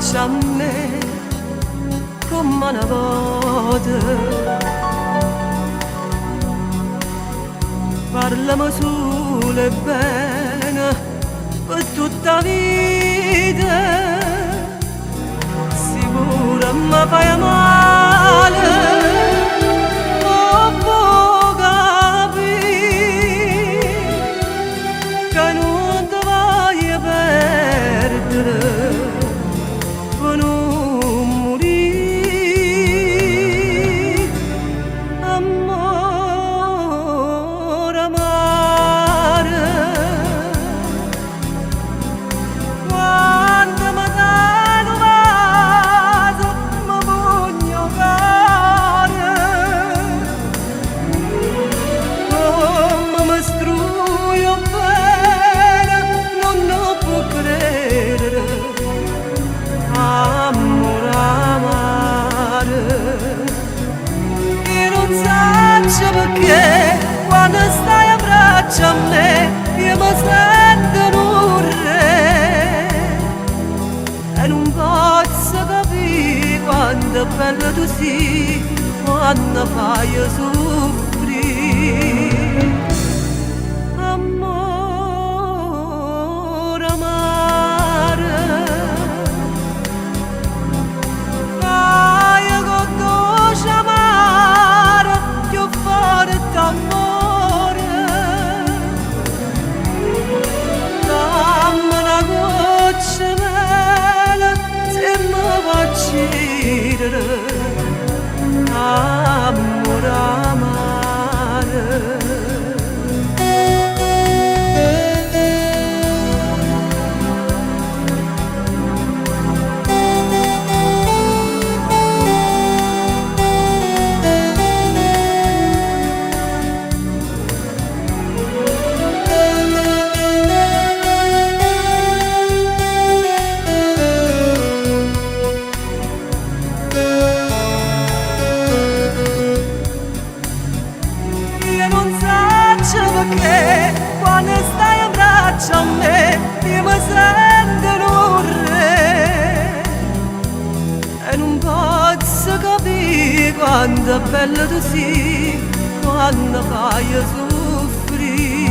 abbraccia me come una volta. Parlami solo e bene per tutta la vita, sicura mi fai male, ma può capire che non ti voglio perdere per non morire, amore amare. Quando mi dai un vaso mi voglio fare, come mi struio bene non lo può credere, amore amare. Io non so perché quando stai a braccia a me io mi sento un re e non posso capire quanto è bello tu sei, quando fai soffrire, amore amare. Fai con dolce amaro più forte amore, dammi una goccia mele se mi va uccidere, amore amare. Io non so perché quando stai a braccia a me io mi sento un re e non posso capire quanto è bello tu sei, quando fai soffrire.